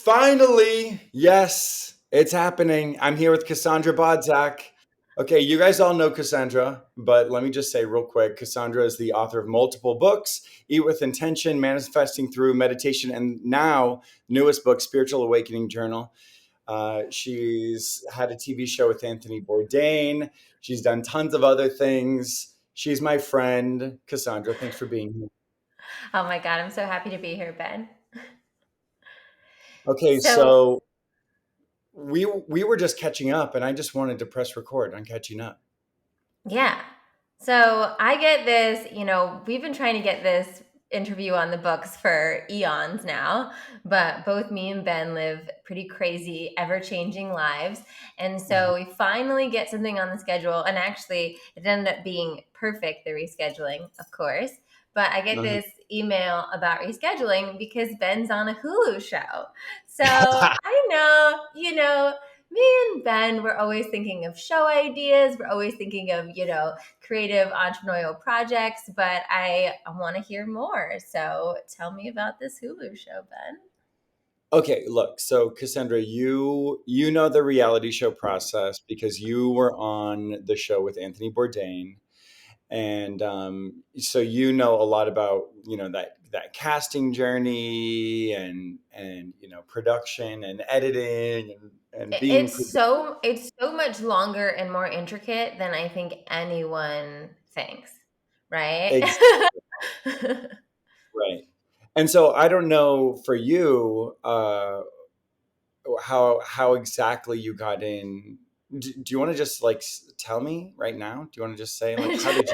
Finally, yes, it's happening. I'm here with Cassandra Bodzak. Okay, you guys all know Cassandra, but let me just say real quick Cassandra is the author of multiple books: Eat with Intention, Manifesting Through Meditation, and now, newest book, Spiritual Awakening Journal. She's had a TV show with Anthony Bourdain. She's done tons of other things. She's my friend. Cassandra, thanks for being here. Oh my God, I'm so happy to be here, Ben. Okay, So, so we were just catching up, and I just wanted to press record on catching up. yeah. So I get this, we've been trying to get this interview on the books for eons now, but both me and Ben live pretty crazy, ever changing lives. And so Mhm, we finally get something on the schedule. And actually, it ended up being perfect, the rescheduling, of course. But I get mhm. this email about rescheduling because Ben's on a Hulu show. So I know, me and Ben, we're always thinking of show ideas. We're always thinking of, creative entrepreneurial projects, but I want to hear more. So tell me about this Hulu show, Ben. Okay, look, so Cassandra, you know the reality show process because you were on the show with Anthony Bourdain, and so you know a lot about that casting journey and production and editing and being It's so much longer and more intricate than I think anyone thinks, right? right. And so I don't know for you how exactly you got in. Do you want to just like tell me right now? Do you want to just say like how did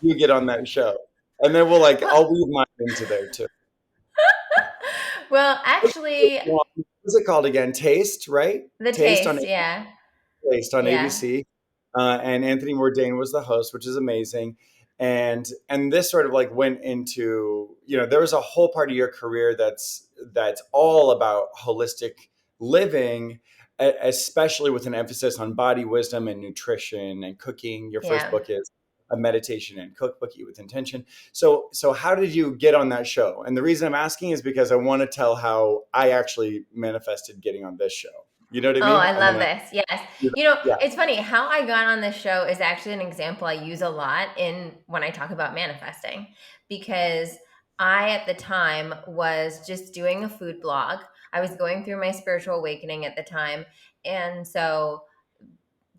you get on that show? And then we'll like well, I'll weave mine into there too. well, actually, What was it called again? Taste, right? the Taste on taste, yeah, Taste on yeah, ABC, and Anthony Bourdain was the host, which is amazing. And this sort of like went into there was a whole part of your career that's all about holistic living, especially with an emphasis on body wisdom and nutrition and cooking. Your first yeah. book is a meditation and cookbook, Eat with Intention. So how did you get on that show? And the reason I'm asking is because I want to tell how I actually manifested getting on this show. You know what I Oh, mean? I I want love to. this. Yes. Yeah. It's funny how I got on this show is actually an example I use a lot in when I talk about manifesting because I at the time was just doing a food blog. I was going through my spiritual awakening at the time. And so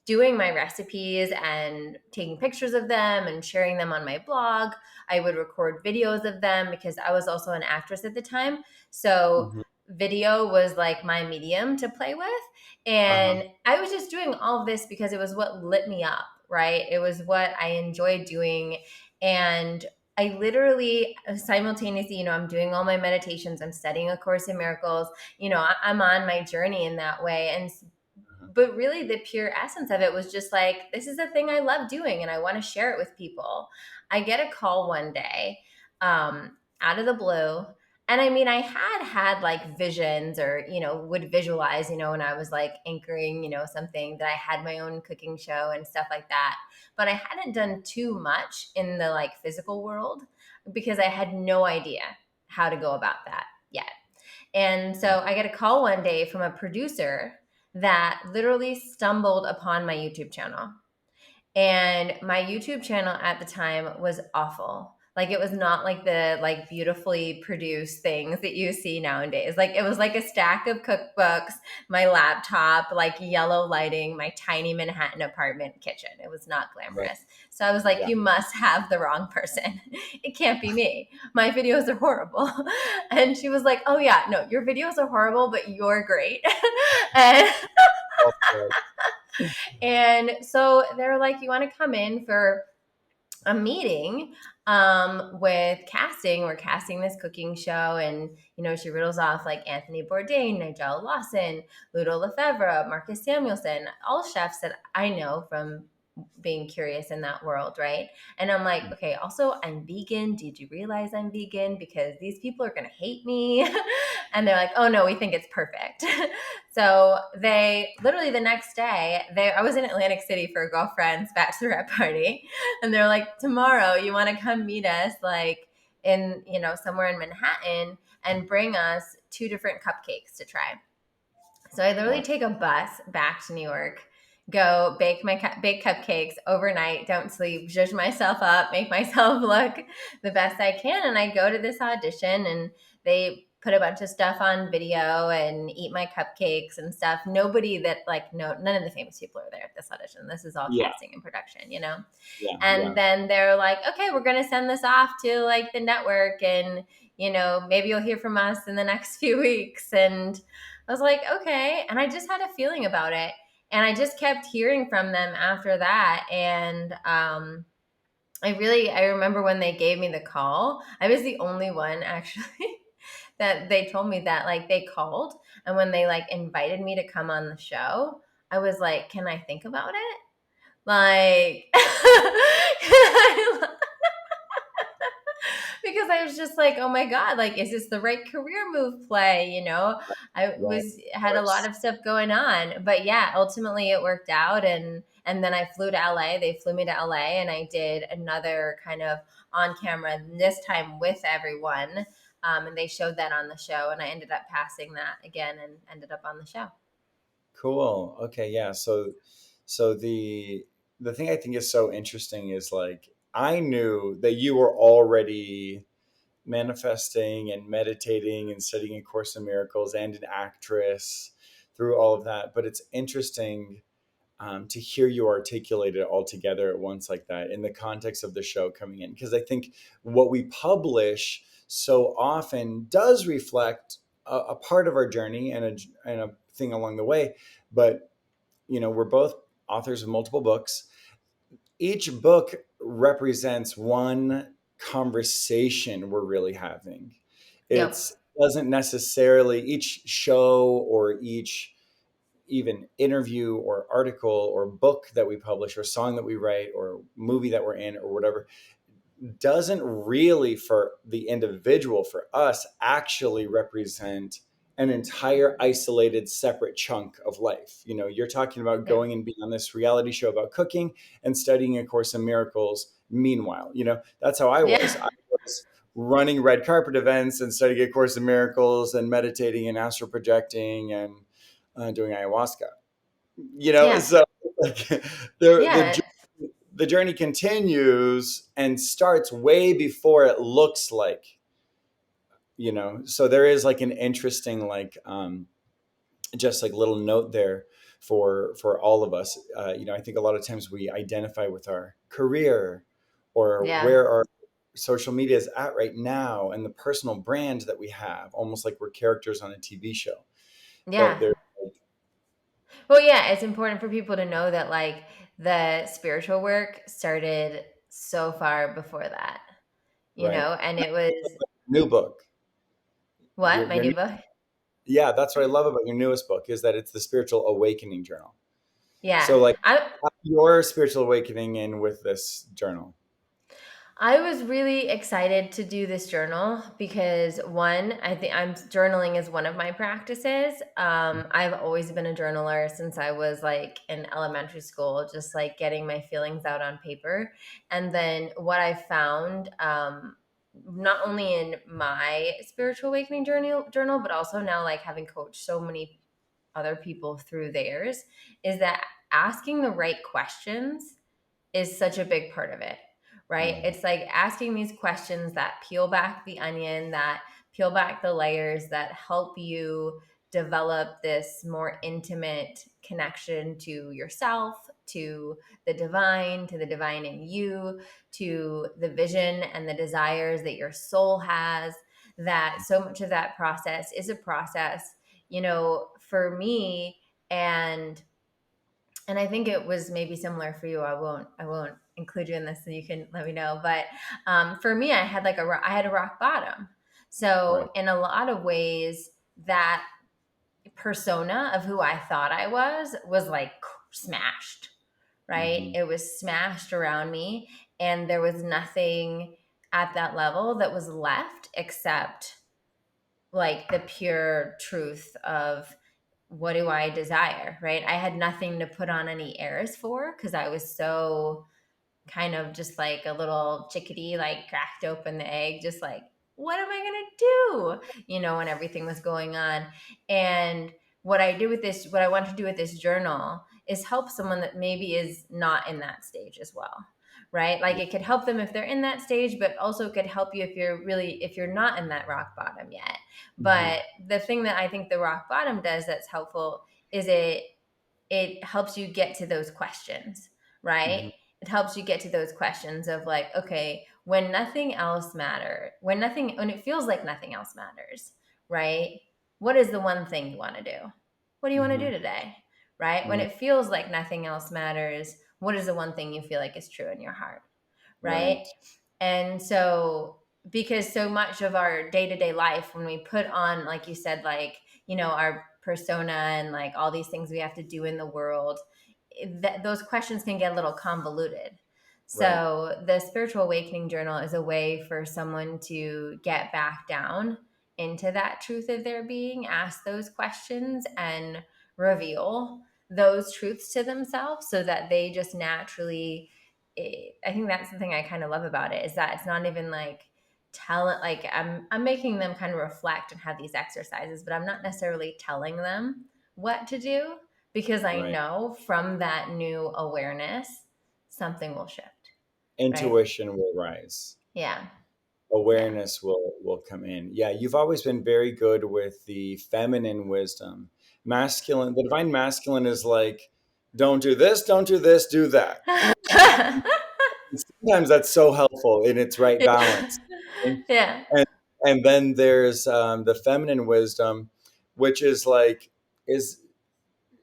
doing my recipes and taking pictures of them and sharing them on my blog. I would record videos of them because I was also an actress at the time. So Mhm. video was like my medium to play with. Uh-huh. And I was just doing all of this because it was what lit me up, right? It was what I enjoyed doing. And I literally simultaneously, I'm doing all my meditations, I'm studying A Course in Miracles, I'm on my journey in that way. And Uh-huh. but really the pure essence of it was just like, this is a thing I love doing and I want to share it with people. I get a call one day, out of the blue. And I mean, I had like visions or, would visualize, when I was like anchoring, something that I had my own cooking show and stuff like that. But I hadn't done too much in the like physical world because I had no idea how to go about that yet. And so I get a call one day from a producer that literally stumbled upon my YouTube channel. And my YouTube channel at the time was awful. Like it was not like the like beautifully produced things that you see nowadays. Like it was like a stack of cookbooks, my laptop, like yellow lighting, my tiny Manhattan apartment kitchen. It was not Right. glamorous. So I was like, Yeah. you must have the wrong person. It can't be me. My videos are horrible. And she was like, oh yeah, no, your videos are horrible, but you're great. and Okay. and so they're like, you want to come in for a meeting with casting. We're casting this cooking show, and she riddles off like Anthony Bourdain, Nigel Lawson, Ludo Lefebvre, Marcus Samuelson, all chefs that I know from being curious in that world, right? And I'm like, okay, also I'm vegan. Did you realize I'm vegan? Because these people are gonna hate me. And they're like, oh no, we think it's perfect. So they literally the next day, I was in Atlantic City for a girlfriend's bachelorette party, and they're like, tomorrow you want to come meet us like in somewhere in Manhattan, and bring us two different cupcakes to try. So I literally Wow. take a bus back to New York, go bake cupcakes overnight, don't sleep, zhuzh myself up, make myself look the best I can, and I go to this audition, and they put a bunch of stuff on video and eat my cupcakes and stuff. Nobody that like no none of the famous people are there at this audition. This is all Yeah. casting and production, you know. Yeah. And Yeah. then they're like, okay, we're gonna send this off to like the network, and maybe you'll hear from us in the next few weeks. And I was like, okay. And I just had a feeling about it. And I just kept hearing from them after that. And I remember when they gave me the call, I was the only one actually that they told me that like they called. And when they like invited me to come on the show, I was like, can I think about it? Like, because I was just like, oh my God, like, is this the right career move play? I Right. was Of had a lot course. of stuff going on. But yeah, ultimately it worked out, and then I flew to LA. They flew me to LA, and I did another kind of on camera, this time with everyone. And they showed that on the show, and I ended up passing that again and ended up on the show. Cool. Okay. Yeah. So the thing I think is so interesting is like I knew that you were already manifesting and meditating and studying A Course in Miracles and an actress through all of that. But it's interesting to hear you articulate it all together at once like that in the context of the show coming in. Because I think what we publish so often does reflect a part of our journey and a thing along the way. But, we're both authors of multiple books. Each book represents one conversation we're really having. Yep. It's doesn't necessarily each show or each even interview or article or book that we publish or song that we write or movie that we're in or whatever doesn't really for the individual, for us, actually represent an entire isolated separate chunk of life. You're talking about Yeah. going and being on this reality show about cooking and studying A Course in Miracles. Meanwhile, that's how I was. Yeah. I was running red carpet events and studying A Course in Miracles and meditating and astral projecting and doing ayahuasca. Yeah. So like the Yeah. the journey continues and starts way before it looks like, so there is like an interesting like just like little note there for all of us. I think a lot of times we identify with our career or Yeah. where our social media is at right now and the personal brand that we have, almost like we're characters on a TV show. But Yeah. there, Well, yeah, it's important for people to know that like the spiritual work started so far before that, right, and it was new book, what my your new book. yeah, that's what I love about your newest book is that it's the spiritual awakening journal. Yeah, So like I your spiritual awakening in with this journal. I was really excited to do this journal because one, I think I'm journaling is one of my practices. I've always been a journaler since I was like in elementary school, just like getting my feelings out on paper. And then what I found, not only in my spiritual awakening journal, but also now like having coached so many other people through theirs, is that asking the right questions is such a big part of it, right? Mm. It's like asking these questions that peel back the onion, that peel back the layers, that help you develop this more intimate connection to yourself, to the divine in you, to the vision and the desires that your soul has. That so much of that process is a process, for me. And I think it was maybe similar for you. I won't include you in this, so you can let me know. But for me, I had a rock bottom. Right. So in a lot of ways, that persona of who I thought I was like smashed. Right? Mm-hmm. It was smashed around me, and there was nothing at that level that was left except like the pure truth of what do I desire, right? I had nothing to put on any airs for because I was so kind of just like a little chickadee, like cracked open the egg, just like what am I going to do? When everything was going on. And what I want to do with this journal is help someone that maybe is not in that stage as well. Right? Like it could help them if they're in that stage, but also could help you if you're not in that rock bottom yet. Hmm. But the thing that I think the rock bottom does that's helpful is it helps you get to those questions, right? Hmm. It helps you get to those questions of like, okay, when nothing else matters, when it feels like nothing else matters, right? What is the one thing you want to do? What do you want to Hmm. do today? Right? When Hmm. it feels like nothing else matters, what is the one thing you feel like is true in your heart? Right? Right. And so, because so much of our day to day life, when we put on, like you said, like, our persona and like all these things we have to do in the world, those questions can get a little convoluted. Right. So, the Spiritual Awakening Journal is a way for someone to get back down into that truth of their being, ask those questions, and reveal those truths to themselves so that they just naturally I think that's the thing I kind of love about it is that it's not even like talent. Like I'm making them kind of reflect and have these exercises, but I'm not necessarily telling them what to do because I Right. know from that new awareness something will shift. Right? Intuition will rise. Yeah. Yeah. Awareness will come in. Yeah, you've always been very good with the feminine wisdom. Masculine, the divine masculine is like, don't do this, don't do this, do that. And sometimes that's so helpful in its right balance. And Yeah. and then there's the feminine wisdom, which is like, is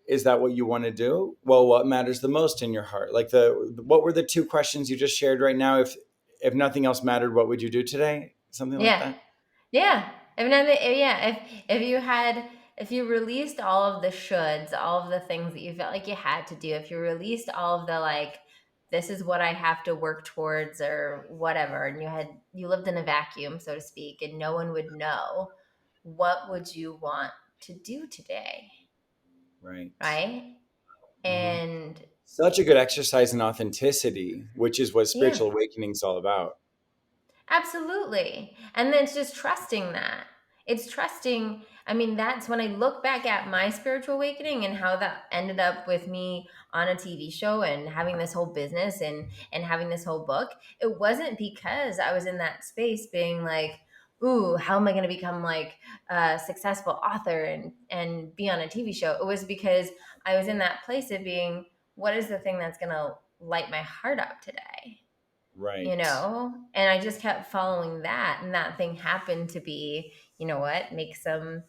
is that what you want to do? Well, what matters the most in your heart? Like what were the two questions you just shared right now? If nothing else mattered, what would you do today? Something like Yeah. that. Yeah. Yeah, if you released all of the shoulds, all of the things that you felt like you had to do, if you released all of the like, this is what I have to work towards or whatever, and you lived in a vacuum, so to speak, and no one would know, what would you want to do today? Right. Right? Hmm. And Such a good exercise in authenticity, which is what yeah. spiritual awakening is all about. Absolutely. And then it's just trusting that. It's trusting. I mean, that's when I look back at my spiritual awakening and how that ended up with me on a TV show and having this whole business and having this whole book. It wasn't because I was in that space being like, ooh, how am I going to become like a successful author and be on a TV show? It was because I was in that place of being, what is the thing that's going to light my heart up today? Right. And I just kept following that, and that thing happened to be, make some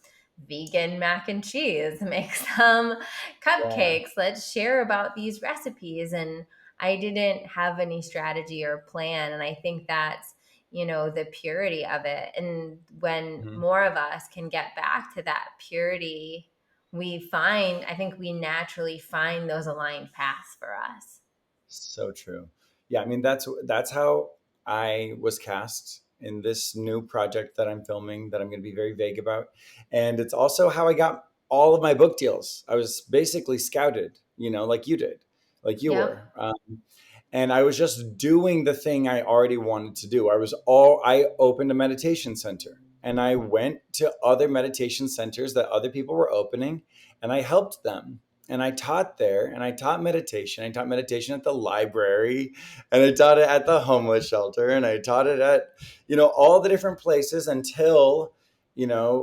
vegan mac and cheese, make some Yeah. cupcakes, let's share about these recipes. And I didn't have any strategy or plan, and I think that's the purity of it. And when Mhm. more of us can get back to that purity, I think we naturally find those aligned paths for us. So true. Yeah, I mean that's how I was cast in this new project that I'm filming that I'm going to be very vague about, and it's also how I got all of my book deals. I was basically scouted, like you did, like you Yep. were. And I was just doing the thing I already wanted to do. I opened a meditation center and I went to other meditation centers that other people were opening and I helped them. And I taught there and I taught meditation. I taught meditation at the library and I taught it at the homeless shelter and I taught it at, all the different places until,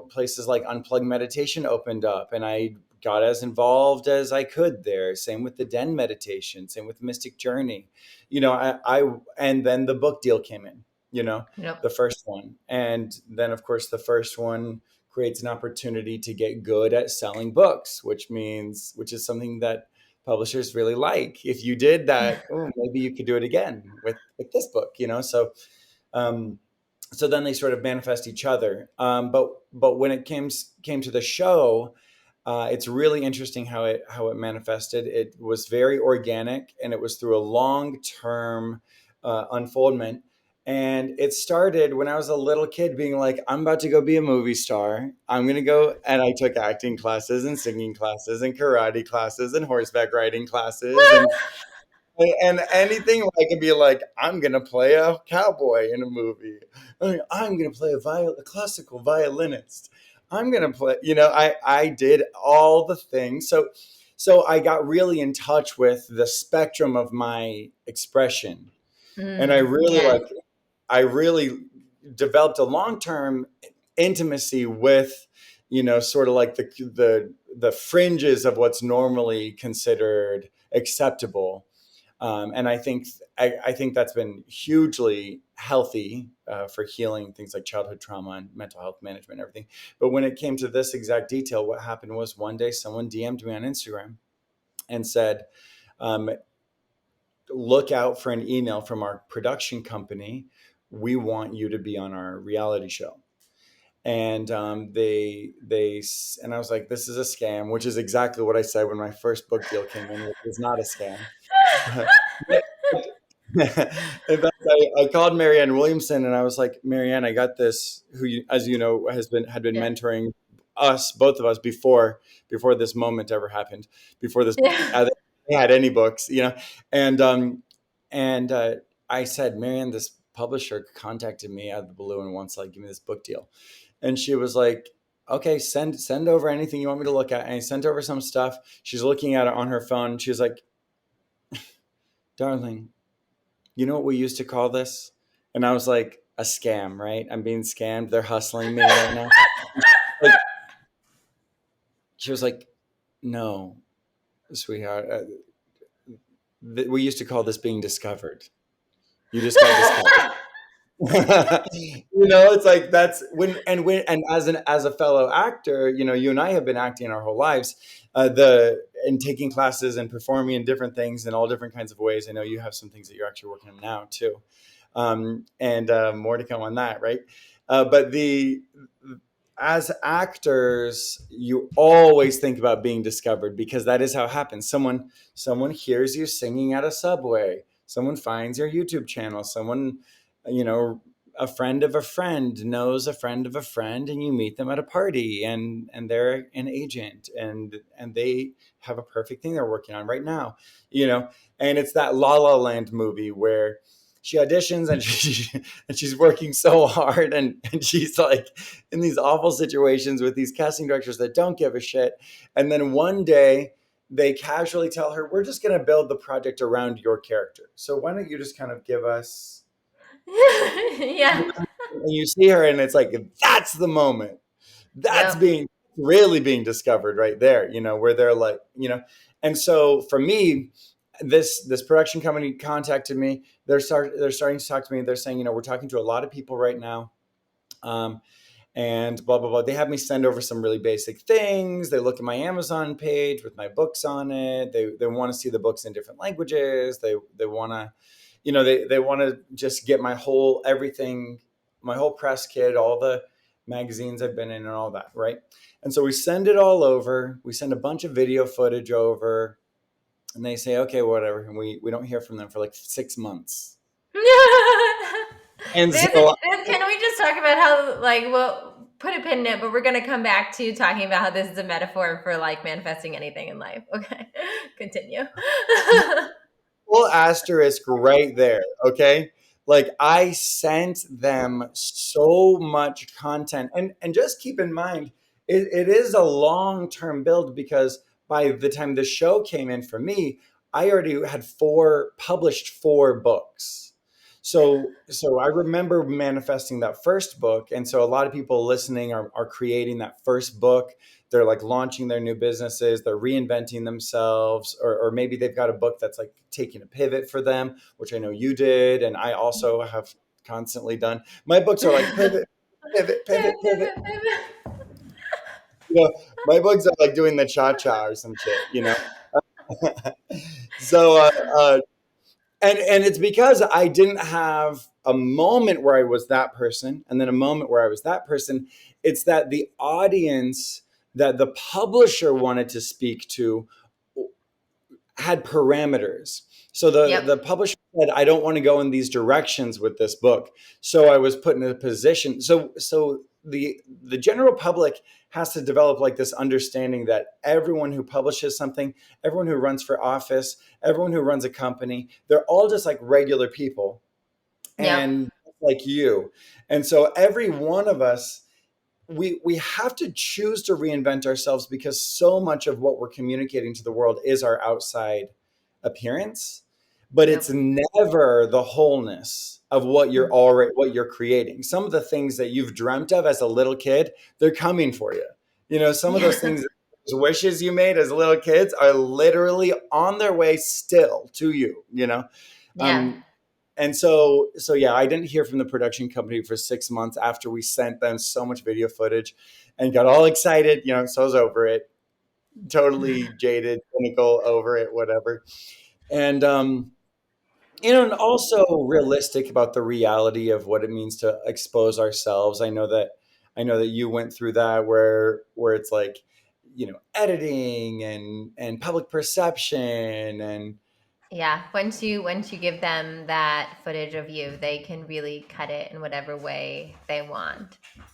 places like Unplugged Meditation opened up and I got as involved as I could there. Same with the Den meditation, same with Mystic Journey. And then the book deal came in, Yep. the first one. And then, of course, the first one creates an opportunity to get good at selling books, which is something that publishers really like. If you did that, oh, maybe you could do it again with this book, um, so then they sort of manifest each other. But when it came to the show, it's really interesting how it manifested. It was very organic, and it was through a long term unfoldment. And it started when I was a little kid, being like, "I'm about to go be a movie star. I'm gonna go," and I took acting classes and singing classes and karate classes and horseback riding classes, and And anything where I can be like, I'm gonna play a cowboy in a movie. I'm gonna play a classical violinist. I'm gonna play. I did all the things. So I got really in touch with the spectrum of my expression, and Yes. I really developed a long term intimacy with, sort of like the fringes of what's normally considered acceptable. And I think that's been hugely healthy for healing things like childhood trauma and mental health management and everything. But when it came to this exact detail, what happened was one day someone DM'd me on Instagram and said, um, look out for an email from our production company. We want you to be on our reality show. And and I was like, this is a scam, which is exactly what I said when my first book deal came in, which was not a scam. In fact, I called Marianne Williamson and I was like, Marianne, I got this, who, as you know, had been Yeah. mentoring both of us before this moment ever happened, before this Yeah. they had any books, and I said, Marianne, this publisher contacted me out of the blue and wants to, like, give me this book deal, and she was like, okay, send over anything you want me to look at, and I sent over some stuff. She's looking at it on her phone. She was like, darling, you know what we used to call this? And I was like, a scam, right? I'm being scammed. They're hustling me right now. Like, she was like, no, sweetheart. We used to call this being discovered. You just got discovered. It's like that's when as a fellow actor, you and I have been acting our whole lives, the and taking classes and performing in different things in all different kinds of ways. I know you have some things that you're actually working on now too, and more to come on that, right? But the as actors, you always think about being discovered because that is how it happens. Someone hears you singing at a subway. Someone finds your YouTube channel. Someone, you know, a friend of a friend knows a friend of a friend, and you meet them at a party, and they're an agent, and they have a perfect thing they're working on right now, and it's that La La Land movie where she auditions and she's working so hard, and she's like in these awful situations with these casting directors that don't give a shit, and then one day they casually tell her, we're just going to build the project around your character, so why don't you just kind of give us. Yeah. And you see her and it's like, that's the moment, that's Yep. being really being discovered right there, where they're like, and so for me, this production company contacted me. They're starting to talk to me. They're saying, we're talking to a lot of people right now, and blah blah blah. They have me send over some really basic things. They look at my Amazon page with my books on it. They want to see the books in different languages. They want to, they want to just get my whole everything, my whole press kit, all the magazines I've been in and all that, right? And so we send it all over. We send a bunch of video footage over, and they say, okay, whatever. And we don't hear from them for like 6 months. And so Can we just talk about how, like, well, put a pin in it, but we're going to come back to talking about how this is a metaphor for, like, manifesting anything in life. Okay. Continue. full asterisk right there. Okay. Like, I sent them so much content, and just keep in mind, it is a long-term build, because by the time the show came in for me, I already had published four books. So I remember manifesting that first book. And so a lot of people listening are creating that first book. They're like launching their new businesses, they're reinventing themselves, or maybe they've got a book that's like taking a pivot for them, which I know you did, and I also have constantly done. My books are like pivot, pivot, pivot, pivot. You know, my books are like doing the cha-cha or some shit, so and it's because I didn't have a moment where I was that person and then a moment where I was that person. It's that the audience that the publisher wanted to speak to had parameters. So the Yep. the publisher said, I don't want to go in these directions with this book. So I was put in a position. So the general public has to develop like this understanding that everyone who publishes something, everyone who runs for office, everyone who runs a company, they're all just like regular people, Yep. and like you. And so every one of us, we have to choose to reinvent ourselves, because so much of what we're communicating to the world is our outside appearance, but it's Yep. never the wholeness of Mm. what you're creating. Some of the things that you've dreamt of as a little kid, they're coming for you. Some of those Yeah. things, those wishes you made as little kids, are literally on their way still to you. Yeah. um, and so yeah, I didn't hear from the production company for 6 months after we sent them so much video footage and got all excited. So I was over it, totally jaded, cynical, over it, whatever. And and also realistic about the reality of what it means to expose ourselves. I know that you went through that, where it's like, editing and public perception and Yeah, once you give them that footage of you, they can really cut it in whatever way they want. And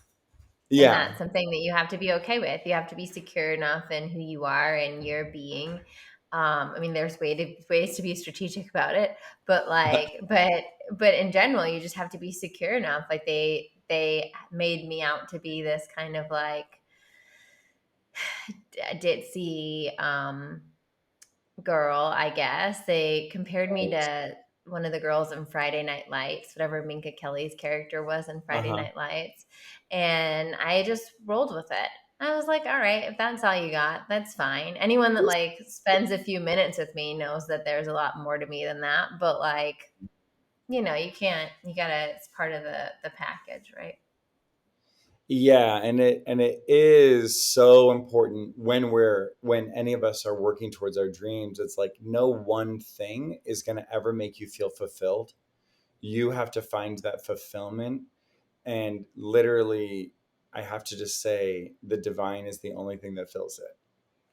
yeah. that's something that you have to be okay with. You have to be secure enough in who you are and your being. I mean, there's ways to be strategic about it, but but in general, you just have to be secure enough. Like they made me out to be this kind of like ditzy girl, I guess. They compared me to one of the girls in Friday Night Lights, whatever Minka Kelly's character was in Friday Uh-huh. Night Lights. And I just rolled with it. I was like, all right, if that's all you got, that's fine. Anyone that like spends a few minutes with me knows that there's a lot more to me than that. But like, you can't, you gotta, it's part of the package, right? Yeah, and it is so important when any of us are working towards our dreams. It's like no one thing is going to ever make you feel fulfilled. You have to find that fulfillment, and literally, I have to just say the divine is the only thing that fills it.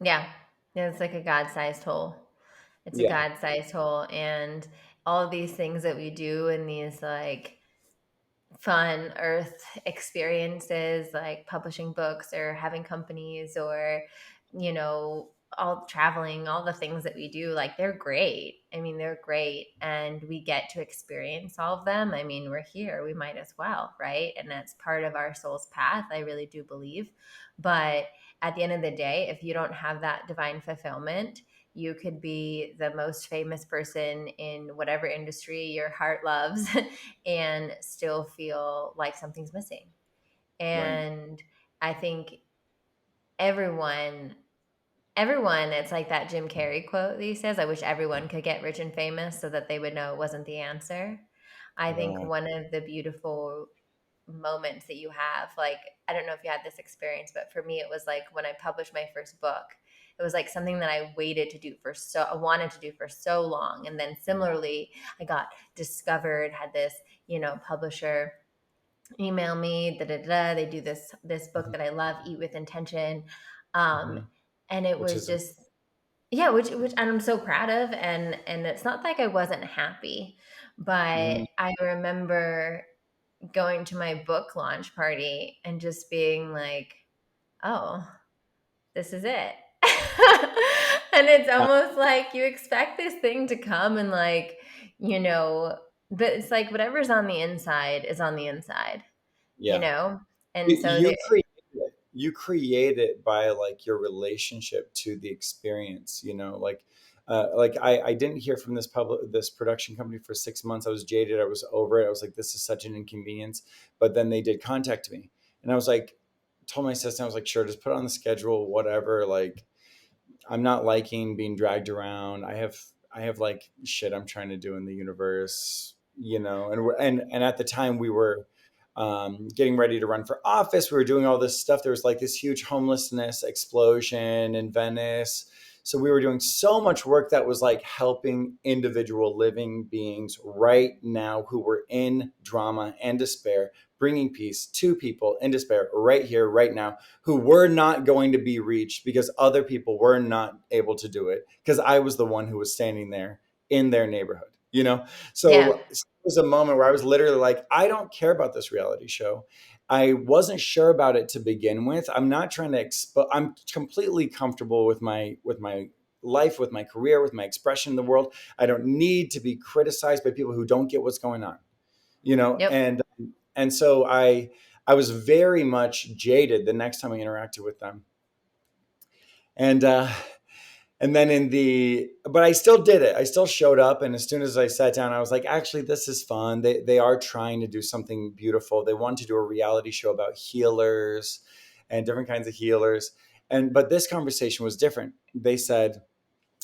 Yeah. Yeah, it's like a God-sized hole. It's a Yeah. God-sized hole. And all of these things that we do and these like fun earth experiences like publishing books or having companies or all traveling, all the things that we do, like they're great. I mean, they're great and we get to experience all of them. I mean, we're here, we might as well, right? And that's part of our soul's path, I really do believe. But at the end of the day, if you don't have that divine fulfillment, you could be the most famous person in whatever industry your heart loves and still feel like something's missing. Right. And I think everyone, everyone, it's like that Jim Carrey quote that he says, I wish everyone could get rich and famous so that they would know it wasn't the answer. I think Yeah. one of the beautiful moments that you have, like, I don't know if you had this experience, but for me, it was like when I published my first book. It was like something that I wanted to do for so long. And then similarly, I got discovered, had this, publisher email me, da da da. They do this book that I love, Eat with Intention, um, Mhm. and it Which was is just yeah, which I'm so proud of, and it's not like I wasn't happy, but mm, I remember going to my book launch party and just being like, oh, this is it. And it's uh, almost like you expect this thing to come and like, you know, but it's like whatever's on the inside is on the inside, you yeah. know? And You, so you there, create it. You create it by like your relationship to the experience. Like I didn't hear from this production company for 6 months. I was jaded. I was over it. I was like, this is such an inconvenience. But then they did contact me, and I was like, told my assistant, I was like, sure, just put it on the schedule, whatever. Like, I'm not liking being dragged around. I have like shit I'm trying to do in the universe, and at the time we were getting ready to run for office. We were doing all this stuff. There was like this huge homelessness explosion in Venice. So we were doing so much work that was like helping individual living beings right now who were in drama and despair, bringing peace to people in despair right here, right now, who were not going to be reached because other people were not able to do it because I was the one who was standing there in their neighborhood. yeah, So it was a moment where I was literally like, I don't care about this reality show. I wasn't sure about it to begin with. I'm not trying to I'm completely comfortable with my life, with my career, with my expression in the world. I don't need to be criticized by people who don't get what's going on, Yep. and so I was very much jaded the next time I interacted with them. And and then but I still did it. I still showed up, and as soon as I sat down, I was like, actually, this is fun. They are trying to do something beautiful. They want to do a reality show about healers and different kinds of healers. But this conversation was different. They said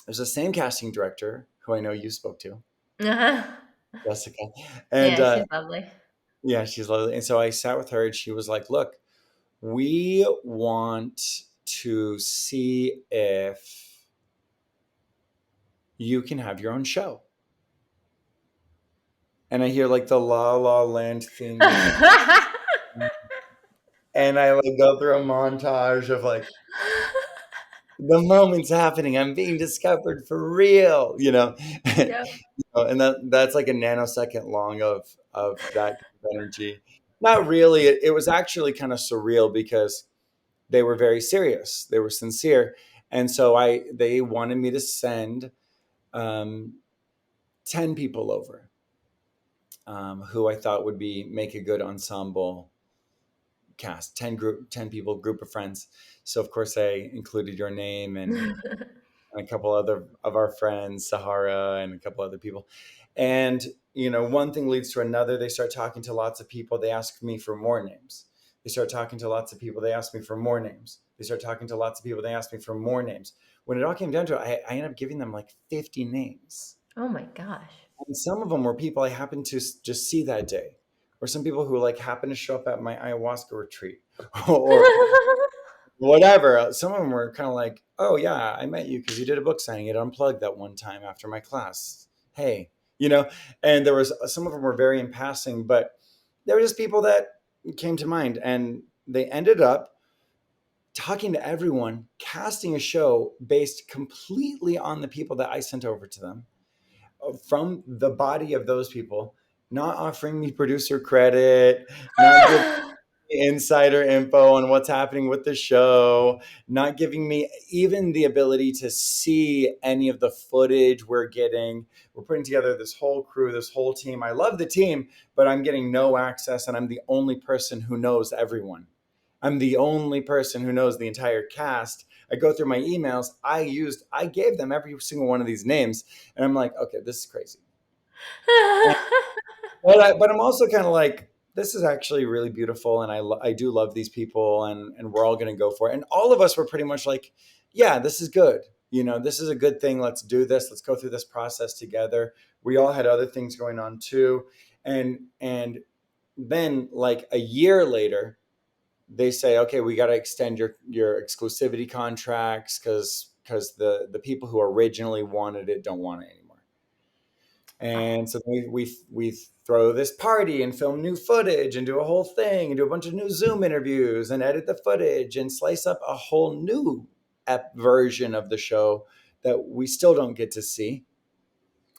there's the same casting director who I know you spoke to, Uh-huh. Jessica, and Yeah, she's lovely. yeah, she's lovely. And so I sat with her, and she was like, look, we want to see if you can have your own show. And I hear like the La La Land theme music, and I like go through a montage of like the moment's happening. I'm being discovered for real, Yep. and that's like a nanosecond long of that kind of energy. Not really. It was actually kind of surreal because they were very serious. They were sincere, and so they wanted me to send um, 10 people over, who I thought would make a good ensemble cast. 10 people, group of friends. So of course I included your name and a couple other of our friends, Sahara and a couple other people. And one thing leads to another. They start talking to lots of people. They ask me for more names. They start talking to lots of people. They ask me for more names. They start talking to lots of people. They ask me for more names. When it all came down to it, I ended up giving them like 50 names. Oh my gosh. And some of them were people I happened to just see that day, or some people who like happened to show up at my ayahuasca retreat, or whatever. Some of them were kind of like, "Oh yeah, I met you because you did a book signing at Unplugged that one time after my class. Hey, you know." And there was some of them were very in passing, but they were just people that came to mind, and they ended up talking to everyone, casting a show based completely on the people that I sent over to them from the body of those people, not offering me producer credit, not giving me insider info on what's happening with the show, not giving me even the ability to see any of the footage we're getting. We're putting together this whole crew, this whole team. I love the team, but I'm getting no access, and I'm the only person who knows everyone. I'm the only person who knows the entire cast. I go through my emails. I gave them every single one of these names, and I'm like, okay, this is crazy. And, but I'm also kind of like, this is actually really beautiful, and I do love these people, and we're all going to go for it. And all of us were pretty much like, yeah, this is good. This is a good thing. Let's do this. Let's go through this process together. We all had other things going on too, and then like a year later, they say, okay, we got to extend your exclusivity contracts because the people who originally wanted it don't want it anymore. And so we throw this party and film new footage and do a whole thing and do a bunch of new Zoom interviews and edit the footage and slice up a whole new version of the show that we still don't get to see.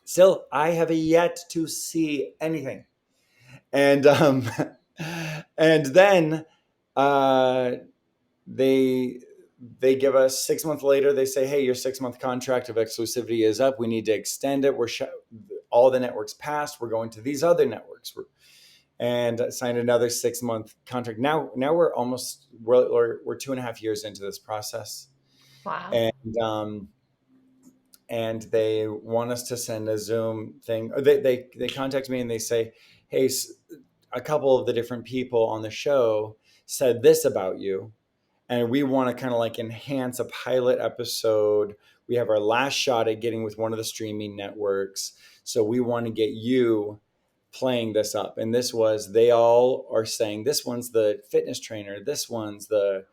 Still, I have yet to see anything. And and then uh, they they give us 6 months later. They say, "Hey, your 6 month contract of exclusivity is up. We need to extend it. All the networks passed. We're going to these other networks." And signed another 6 month contract. Now we're 2.5 years into this process, Wow. and they want us to send a Zoom thing. They contact me and they say, "Hey, a couple of the different people on the show said this about you, and we want to kind of like enhance a pilot episode. We have our last shot at getting with one of the streaming networks, so we want to get you playing this up." And they all are saying, this one's the fitness trainer, this one's the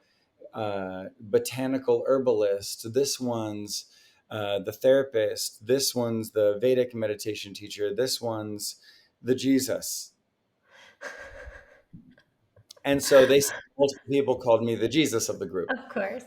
botanical herbalist, this one's the therapist, this one's the Vedic meditation teacher, this one's the Jesus. And so multiple people called me the Jesus of the group. Of course.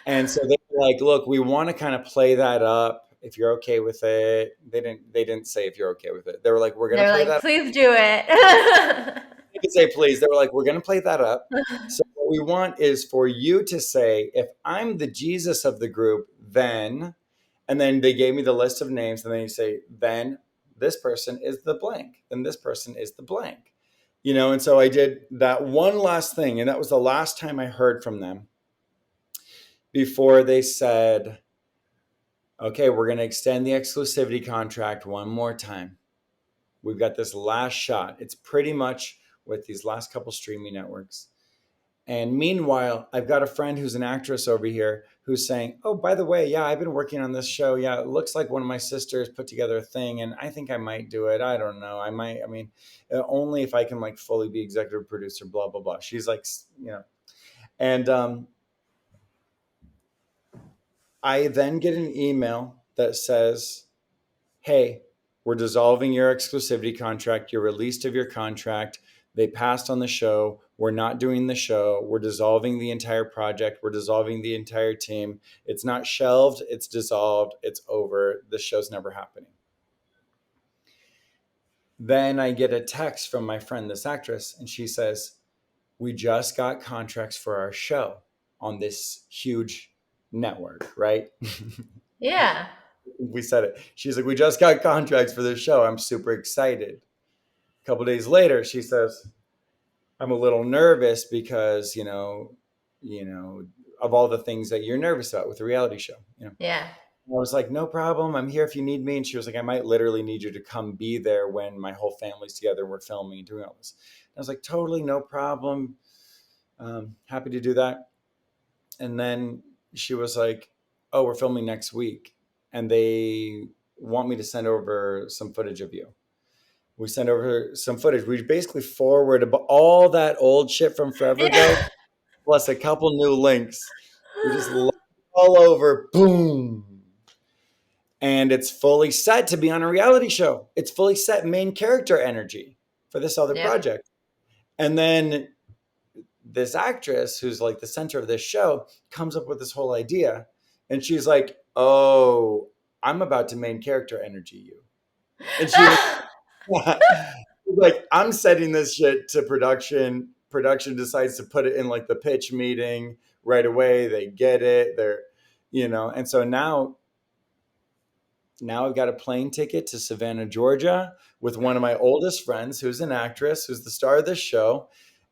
And so they were like, look, we want to kind of play that up if you're okay with it. They didn't say if you're okay with it. They were like, we're gonna They're play like, that. please do it. could say please. They were like, we're going to play that up. So what we want is for you to say, if I'm the Jesus of the group, then, and then they gave me the list of names, and then you say, then this person is the blank, then this person is the blank. And so I did that one last thing, and that was the last time I heard from them before they said, okay, we're going to extend the exclusivity contract one more time. We've got this last shot. It's pretty much with these last couple streaming networks. And meanwhile, I've got a friend who's an actress over here who's saying, oh, by the way, yeah, I've been working on this show. Yeah, it looks like one of my sisters put together a thing, and I think I might do it. I don't know. Only if I can like fully be executive producer, blah, blah, blah. She's like, and I then get an email that says, hey, we're dissolving your exclusivity contract. You're released of your contract. They passed on the show. We're not doing the show. We're dissolving the entire project. We're dissolving the entire team. It's not shelved. It's dissolved. It's over. The show's never happening. Then I get a text from my friend, this actress, and she says, we just got contracts for our show on this huge network, right? Yeah. We said it. She's like, we just got contracts for this show. I'm super excited. A couple days later, she says, I'm a little nervous because, of all the things that you're nervous about with the reality show. Yeah. I was like, no problem. I'm here if you need me. And she was like, I might literally need you to come be there when my whole family's together. We're filming and doing all this. And I was like, totally, no problem. Happy to do that. And then she was like, oh, we're filming next week. And they want me to send over some footage of you. We sent over some footage. We basically forward all that old shit from forever ago, Yeah. plus a couple new links. We just all over, boom. And it's fully set to be on a reality show. It's fully set main character energy for this other Yep. project. And then this actress, who's like the center of this show, comes up with this whole idea. And she's like, oh, I'm about to main character energy you. And she was like, I'm setting this shit to production. Production decides to put it in like the pitch meeting right away. They get it. And so now I've got a plane ticket to Savannah, Georgia with one of my oldest friends who's an actress, who's the star of this show.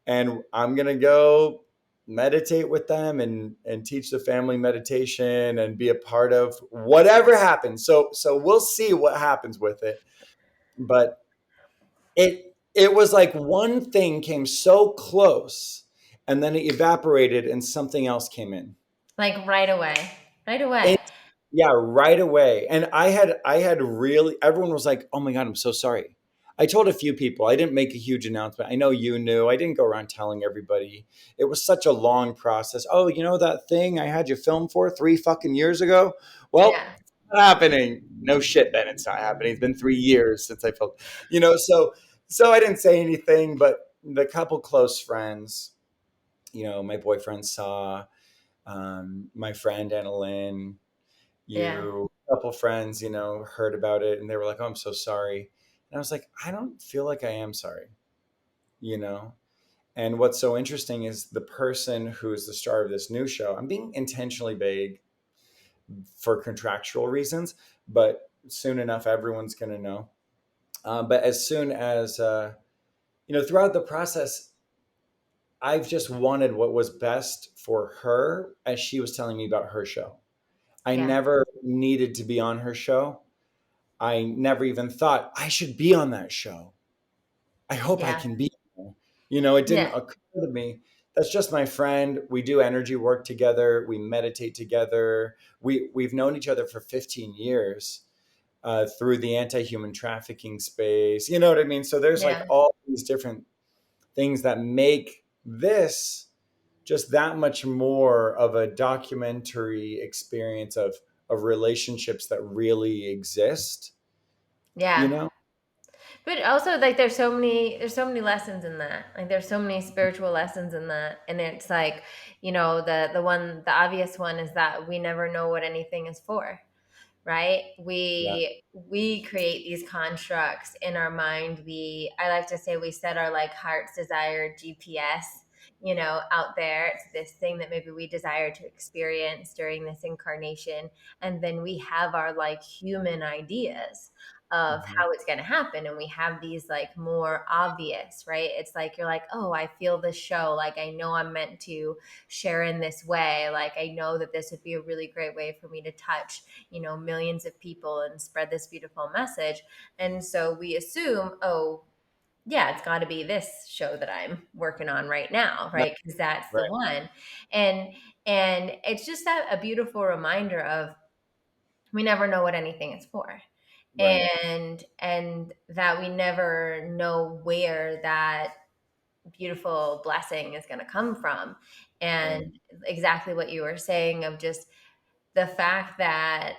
And I'm going to go meditate with them and teach the family meditation and be a part of whatever happens. So we'll see what happens with it. But it was like one thing came so close and then it evaporated and something else came in. Like right away. Right And away. yeah, right away. And I had really, everyone was like, oh my God, I'm so sorry. I told a few people. I didn't make a huge announcement. I know you knew. I didn't go around telling everybody. It was such a long process. Oh, you know that thing I had you film for 3 fucking years ago? Well, Yeah. it's not happening. No shit, then it's not happening. It's been 3 years since I filmed. So I didn't say anything, but the couple close friends, my boyfriend saw, my friend Anna Lynn, Yeah. a couple friends, heard about it and they were like, oh, I'm so sorry. And I was like, I don't feel like I am sorry, you know? And what's so interesting is the person who is the star of this new show, I'm being intentionally vague for contractual reasons, but soon enough, everyone's going to know. But as soon as, throughout the process, I've just wanted what was best for her as she was telling me about her show. I Yeah. never needed to be on her show. I never even thought I should be on that show. I hope I Yeah. can be there. It didn't Yeah. occur to me. That's just my friend. We do energy work together. We meditate together. We've known each other for 15 years through the anti-human trafficking space. You know what I mean? So there's like Yeah. all these different things that make this just that much more of a documentary experience of relationships that really exist, you Yeah. know? But also like there's so many lessons in that. Like there's so many spiritual lessons in that. And it's like, the obvious one is that we never know what anything is for. right? Yeah. We create these constructs in our mind. I like to say we set our like heart's desire GPS, out there. It's this thing that maybe we desire to experience during this incarnation, and then we have our like human ideas of Mhm. how it's going to happen, and we have these like more obvious, right? It's like you're like, oh, I feel this show, like I know I'm meant to share in this way, like I know that this would be a really great way for me to touch millions of people and spread this beautiful message. And so we assume, oh, yeah, it's got to be this show that I'm working on right now, Right. right? Because that's the Right. one. And and it's just that a beautiful reminder of we never know what anything is for. Right. And that we never know where that beautiful blessing is going to come from. And Right. exactly what you were saying of just the fact that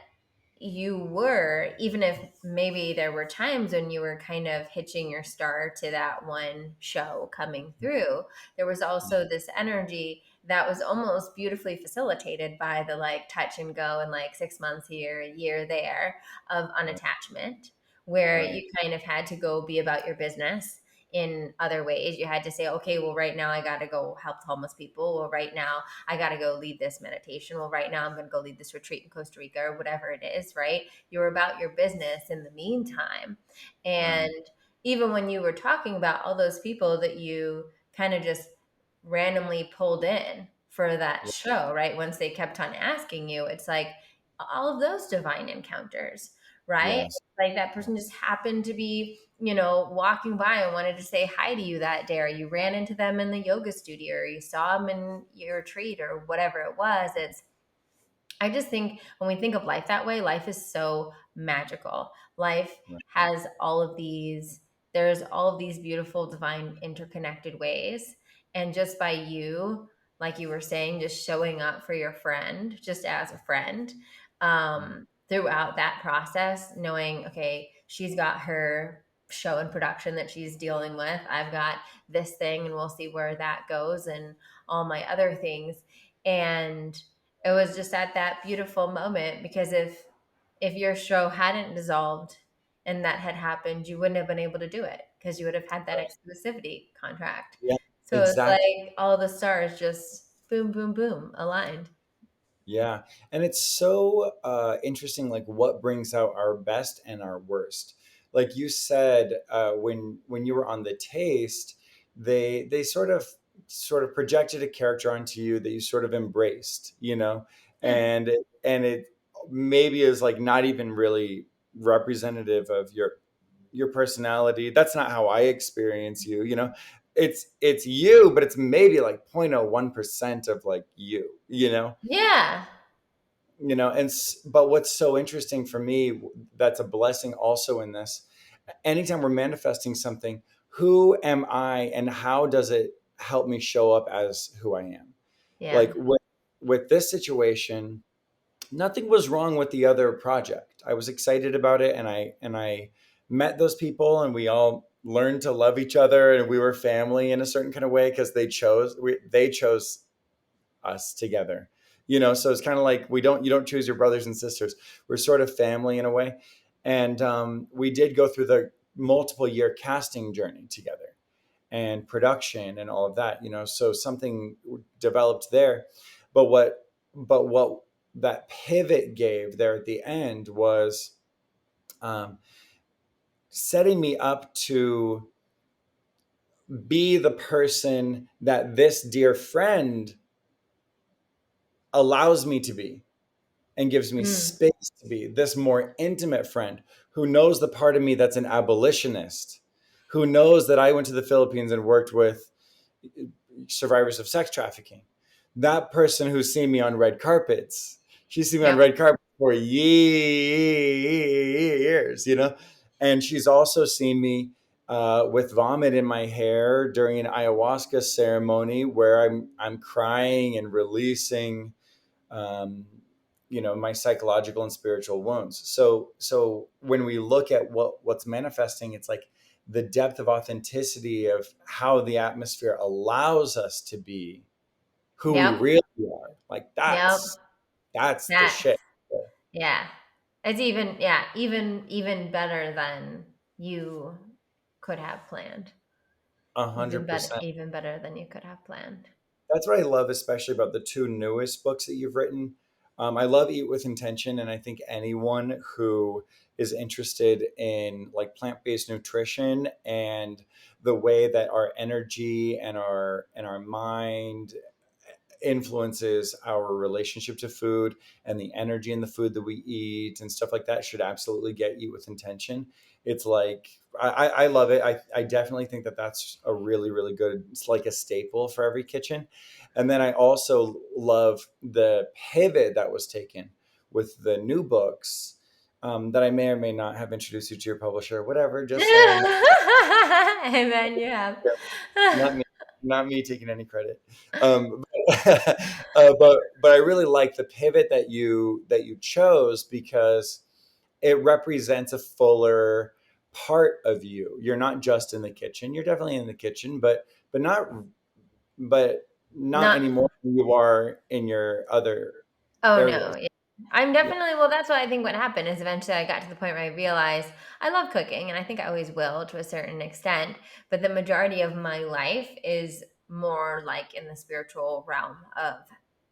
you were, even if maybe there were times when you were kind of hitching your star to that one show coming through, there was also this energy that was almost beautifully facilitated by the like touch and go and like 6 months here, a year there of Right. unattachment, where Right. you kind of had to go be about your business in other ways. You had to say, okay, well, right now I got to go help homeless people. Well, right now I got to go lead this meditation. Well, right now I'm going to go lead this retreat in Costa Rica or whatever it is, right? You're about your business in the meantime. Right. And even when you were talking about all those people that you kind of just randomly pulled in for that show, right? Once they kept on asking you, it's like all of those divine encounters, right? Yes. Like that person just happened to be, walking by and wanted to say hi to you that day, or you ran into them in the yoga studio, or you saw them in your retreat, or whatever it was. I just think when we think of life that way, life is so magical. Life Right. has all of these, there's all of these beautiful, divine, interconnected ways. And just by you, like you were saying, just showing up for your friend, just as a friend, throughout that process, knowing, okay, she's got her show and production that she's dealing with. I've got this thing, and we'll see where that goes, and all my other things. And it was just at that beautiful moment, because if your show hadn't dissolved and that had happened, you wouldn't have been able to do it because you would have had that Right. exclusivity contract. Yeah. So it's Exactly. like all the stars just boom, boom, boom aligned. Yeah, and it's so interesting, like what brings out our best and our worst. Like you said, when you were on the taste, they sort of projected a character onto you that you sort of embraced, Yeah. and it maybe is like not even really representative of your personality. That's not how I experience you. It's you, but it's maybe like 0.01% of like Yeah. but what's so interesting for me, that's a blessing also in this, anytime we're manifesting something, who am I and how does it help me show up as who I am? Yeah. Like with this situation, nothing was wrong with the other project. I was excited about it, and I met those people, and we all learned to love each other, and we were family in a certain kind of way because they chose us together. So it's kind of like you don't choose your brothers and sisters. We're sort of family in a way. And we did go through the multiple year casting journey together and production and all of that, so something developed there. But what that pivot gave there at the end was um, setting me up to be the person that this dear friend allows me to be and gives me Mm. space to be this more intimate friend who knows the part of me that's an abolitionist, who knows that I went to the Philippines and worked with survivors of sex trafficking. That person who's seen me on red carpets, she's seen me on Yep. red carpets for years, and she's also seen me with vomit in my hair during an ayahuasca ceremony where I'm crying and releasing um, my psychological and spiritual wounds. So when we look at what's manifesting, it's like the depth of authenticity of how the atmosphere allows us to be who we Yep. really are. Like Yep. that's the That. shit. Yeah. It's even, yeah, even better than you could have planned. A hundred percent. Even better than you could have planned. That's what I love, especially about the two newest books that you've written. I love Eat with Intention, and I think anyone who is interested in like plant-based nutrition and the way that our energy and our mind influences our relationship to food and the energy in the food that we eat and stuff like that should absolutely get you with intention. It's like I love it. I definitely think that that's a really really good. It's like a staple for every kitchen. And then I also love the pivot that was taken with the new books that I may or may not have introduced you to your publisher. Whatever, just saying. And then you have. Not me, not me taking any credit. But I really like the pivot that you chose because it represents a fuller part of you. You're not just in the kitchen. You're definitely in the kitchen, but not but not Not. anymore than you are in your other Oh areas. no, yeah. I'm Yeah. definitely, well, that's what I think what happened is eventually I got to the point where I realized I love cooking and I think I always will to a certain extent, but the majority of my life is more like in the spiritual realm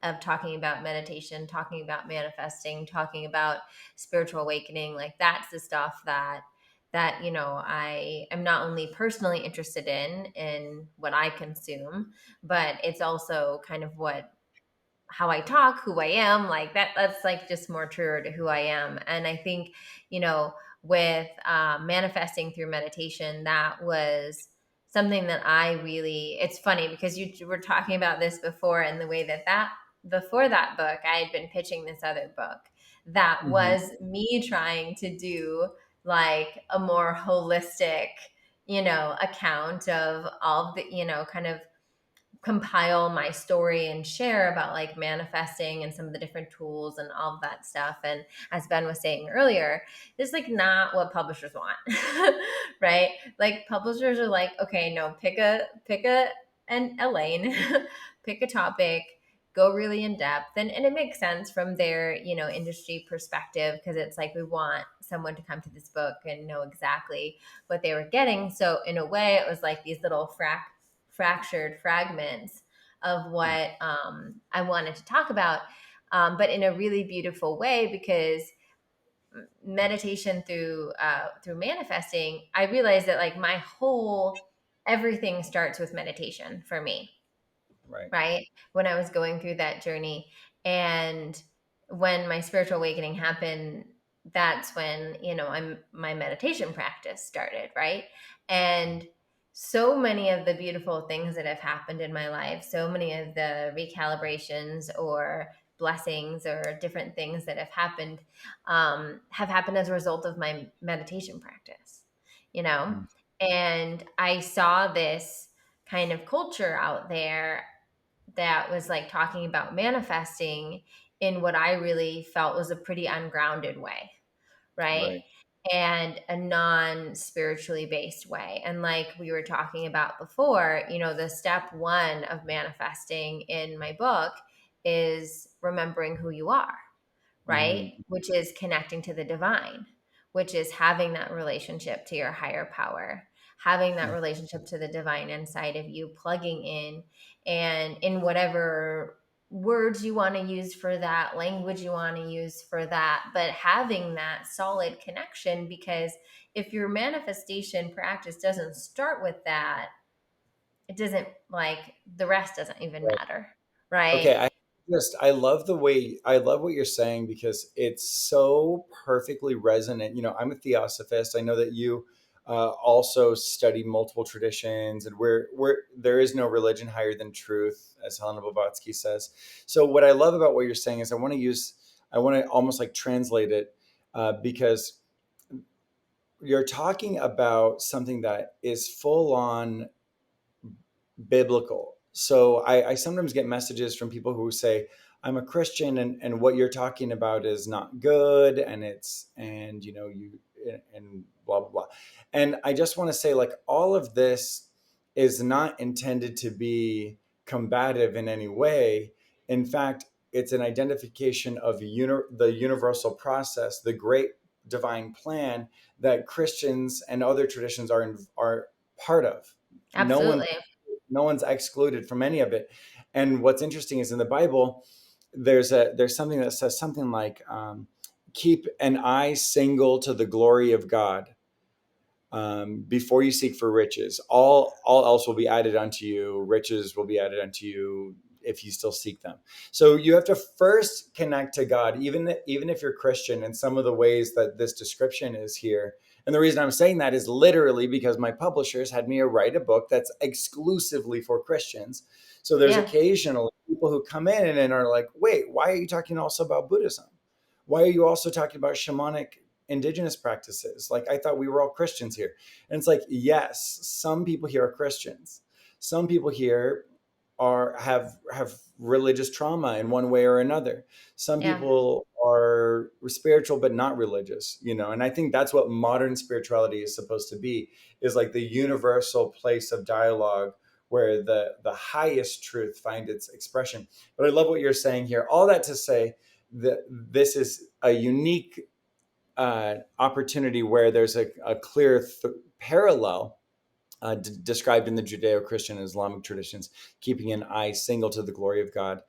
of talking about meditation, talking about manifesting, talking about spiritual awakening. Like that's the stuff that I am not only personally interested in what I consume, but it's also kind of what how I talk, who I am, like that's like just more truer to who I am. And I think, you know, with manifesting through meditation, that was something that I really, it's funny because you were talking about this before and the way that before that book, I had been pitching this other book that Mhm. was me trying to do like a more holistic, account of all of the, kind of compile my story and share about like manifesting and some of the different tools and all of that stuff. And as Ben was saying earlier, this is like not what publishers want. Right? Like publishers are like, okay, no, a lane, pick a topic, go really in depth. And it makes sense from their, industry perspective, because it's like we want someone to come to this book and know exactly what they were getting. So in a way, it was like these little fractured fragments of what I wanted to talk about, but in a really beautiful way, because meditation through manifesting, I realized that like my whole everything starts with meditation for me, Right. right? When I was going through that journey. And when my spiritual awakening happened, that's when, my meditation practice started, right? And so many of the beautiful things that have happened in my life, so many of the recalibrations or blessings or different things that have happened as a result of my meditation practice, you know? Mm. And I saw this kind of culture out there that was like talking about manifesting in what I really felt was a pretty ungrounded way, right? Right. And a non spiritually based way. And like we were talking about before, the step one of manifesting in my book is remembering who you are, right? Mhm. Which is connecting to the divine, which is having that relationship to your higher power, having that Mhm. relationship to the divine inside of you, plugging in, and in whatever words you want to use for that, language you want to use for that, but having that solid connection. Because if your manifestation practice doesn't start with that, it doesn't, like, the rest doesn't even Right. matter, right? Okay, I love the way I love what you're saying because it's so perfectly resonant. You know, I'm a theosophist. I know that you also study multiple traditions, and where there is no religion higher than truth, as Helena Blavatsky says. So, what I love about what you're saying is I want to almost like translate it because you're talking about something that is full on biblical. So I sometimes get messages from people who say, I'm a Christian and what you're talking about is not good and it's and you know you and blah blah blah. And I just want to say like all of this is not intended to be combative in any way. In fact, it's an identification of the universal process, the great divine plan that Christians and other traditions are part of. No one Absolutely. no one's excluded from any of it. And what's interesting is in the Bible, there's something that says something like, keep an eye single to the glory of God, before you seek for riches. All else will be added unto you. Riches will be added unto you if you still seek them. So you have to first connect to God, even if you're Christian, in some of the ways that this description is here. And the reason I'm saying that is literally because my publishers had me write a book that's exclusively for Christians. So there's Yeah. occasionally people who come in and are like, wait, why are you talking also about Buddhism? Why are you also talking about shamanic indigenous practices? Like, I thought we were all Christians here. And it's like, yes, some people here are Christians. Some people here have religious trauma in one way or another. Some Yeah. people are spiritual but not religious, and I think that's what modern spirituality is supposed to be, is like the universal place of dialogue where the highest truth find its expression. But I love what you're saying here. All that to say that this is a unique opportunity where there's a clear parallel, described in the Judeo-Christian and Islamic traditions, keeping an eye single to the glory of God,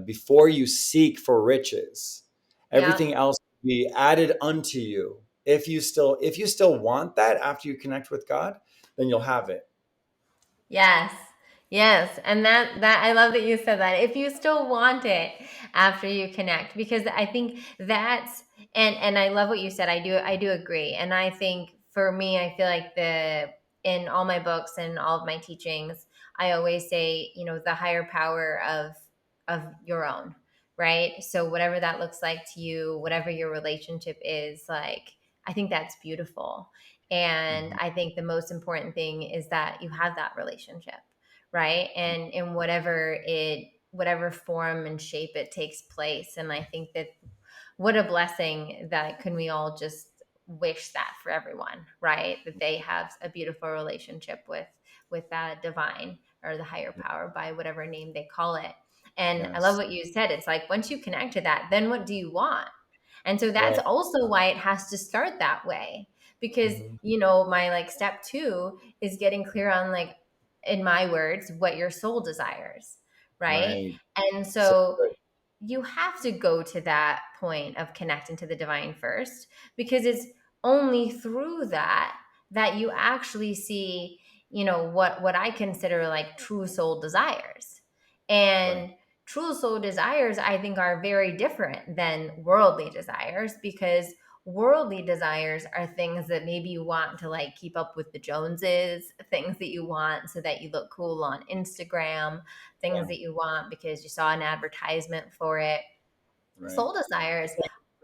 before you seek for riches. Yeah. Everything else will be added unto you. If you still want that after you connect with God, then you'll have it. Yes. Yes. And that I love that you said that. If you still want it after you connect, because I think that's, and I love what you said. I do agree. And I think for me, I feel like in all my books and all of my teachings, I always say, the higher power of your own, right? So whatever that looks like to you, whatever your relationship is, like, I think that's beautiful. And Mhm. I think the most important thing is that you have that relationship, right? And in whatever form and shape it takes place. And I think that what a blessing that can we all just wish that for everyone, right? That they have a beautiful relationship with that divine or the higher power, by whatever name they call it. And I love Yes. what you said. It's like, once you connect to that, then what do you want? And so that's Right. also why it has to start that way. Because, Mhm. my like step 2 is getting clear on, like, in my words, what your soul desires, right? Right. And So so good. you have to go to that point of connecting to the divine first, because it's only through that you actually see, what I consider like true soul desires. Right. And true soul desires, I think, are very different than worldly desires, because worldly desires are things that maybe you want to, like, keep up with the Joneses, things that you want so that you look cool on Instagram, things Yeah. that you want because you saw an advertisement for it. Right. Soul desires,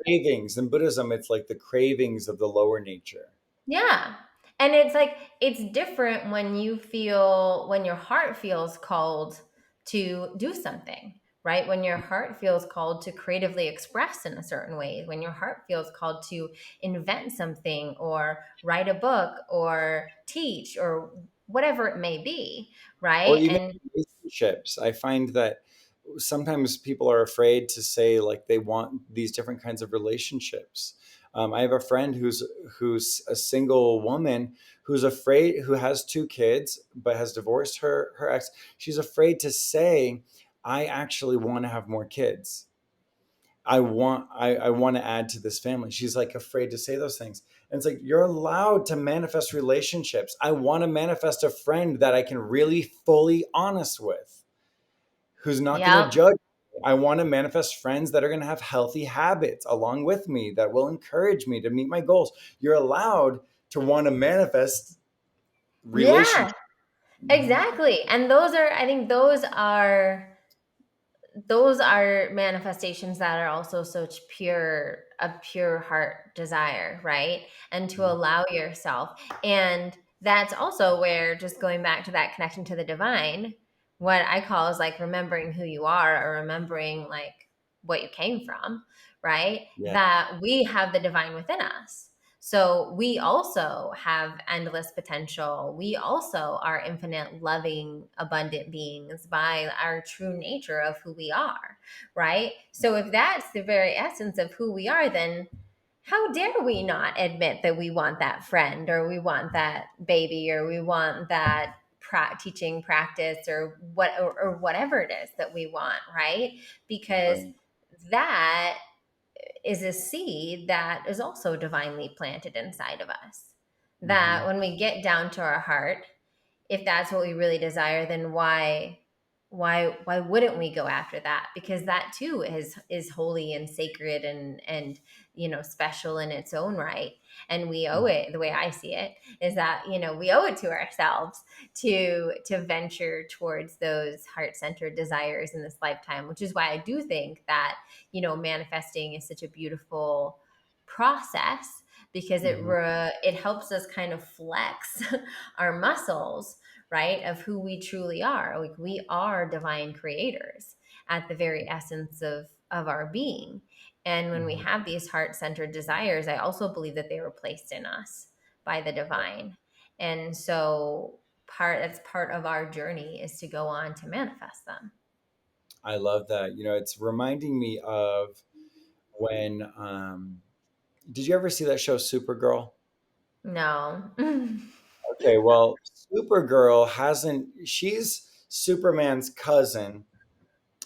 Cravings in Buddhism, it's like the cravings of the lower nature. yeah. And it's like, it's different when your heart feels called to do something, right? When your heart feels called to creatively express in a certain way, when your heart feels called to invent something or write a book or teach or whatever it may be, Or right? even And relationships. I find that sometimes people are afraid to say like they want these different kinds of relationships. I have a friend who's a single woman who's afraid, who has two kids but has divorced her ex. She's afraid to say, I actually want to have more kids. I want to add to this family. She's like afraid to say those things. And it's like, you're allowed to manifest relationships. I want to manifest a friend that I can really fully honest with, who's not going to yeah, judge. I want to manifest friends that are going to have healthy habits along with me, that will encourage me to meet my goals. You're allowed to want to manifest yeah, relationships. Mhm. exactly. And I think those are manifestations that are also such a pure heart desire, right? And to Mhm. allow yourself. And that's also where, just going back to that connection to the divine, what I call is like remembering who you are, or remembering like what you came from, right? Yeah. That we have the divine within us. So we also have endless potential. We also are infinite, loving, abundant beings by our true nature of who we are, right? So if that's the very essence of who we are, then how dare we not admit that we want that friend, or we want that baby, or we want that teaching practice, or whatever it is that we want, right? Because Right. that is a seed that is also divinely planted inside of us. That Hmm. when we get down to our heart, if that's what we really desire, then why wouldn't we go after that? Because that too is holy and sacred, and special in its own right. And we owe it, the way I see it, is that we owe it to ourselves to venture towards those heart-centered desires in this lifetime, which is why I do think that manifesting is such a beautiful process, because Hmm. it helps us kind of flex our muscles, right, of who we truly are. Like, we are divine creators at the very essence of our being. And when we Hmm. have these heart-centered desires, I also believe that they were placed in us by the divine. And so that's part of our journey, is to go on to manifest them. I love that. It's reminding me of when, did you ever see that show Supergirl? No. Okay, well, Supergirl she's Superman's cousin,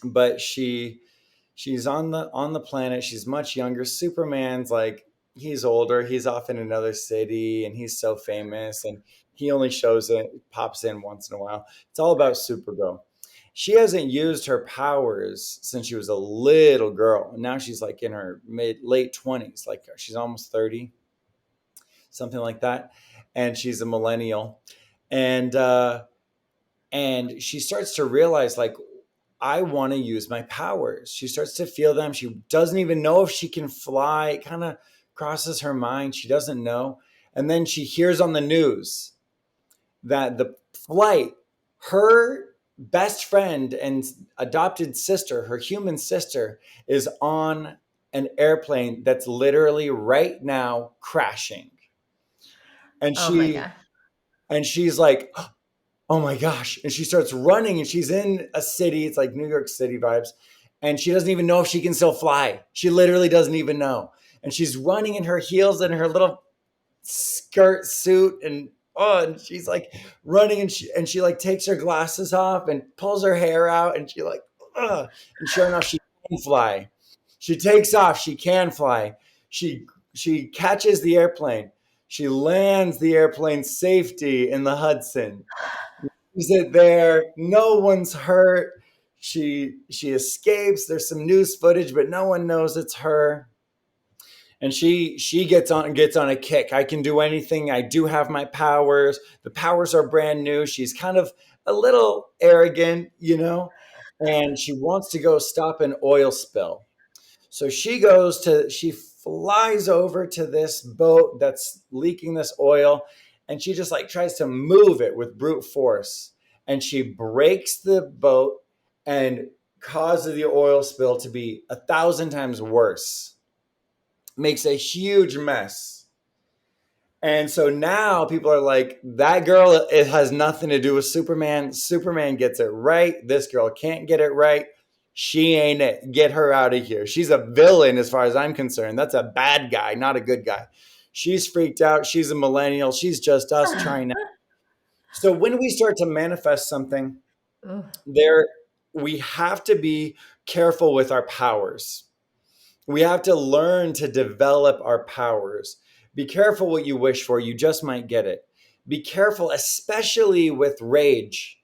but she's on the planet. She's much younger. Superman's like, he's older. He's off in another city, and he's so famous, and he only pops in once in a while. It's all about Supergirl. She hasn't used her powers since she was a little girl. Now she's like in her late 20s, like she's almost 30, something like that. And she's a millennial. And and she starts to realize, like, I want to use my powers. She starts to feel them. She doesn't even know if she can fly. It kind of crosses her mind. She doesn't know. And then she hears on the news that the flight, her best friend and adopted sister, her human sister, is on an airplane that's literally right now crashing. And Oh my she god. and she's like, oh my gosh. And she starts running, and she's in a city. It's like New York City vibes. And she doesn't even know if she can still fly. She literally doesn't even know. And she's running in her heels and her little skirt suit, and she's like running, and she like takes her glasses off and pulls her hair out, and she like, ugh. And sure enough, she can fly. She takes off. She can fly. She catches the airplane. She lands the airplane safety in the Hudson. Is it there? No one's hurt. She escapes. There's some news footage, but no one knows it's her. And she gets on a kick. I can do anything. I do have my powers. The powers are brand new. She's kind of a little arrogant. And she wants to go stop an oil spill. So she flies over to this boat that's leaking this oil, and she just like tries to move it with brute force. And she breaks the boat and causes the oil spill to be 1,000 times worse. Makes a huge mess. And so now people are like, that girl, it has nothing to do with Superman. Superman gets it right. This girl can't get it right. She ain't it. Get her out of here. She's a villain as far as I'm concerned. That's a bad guy, not a good guy. She's freaked out. She's a millennial. She's just us trying to. So when we start to manifest something, Ooh. there we have to be careful with our powers. We have to learn to develop our powers. Be careful what you wish for. You just might get it. Be careful, especially with rage.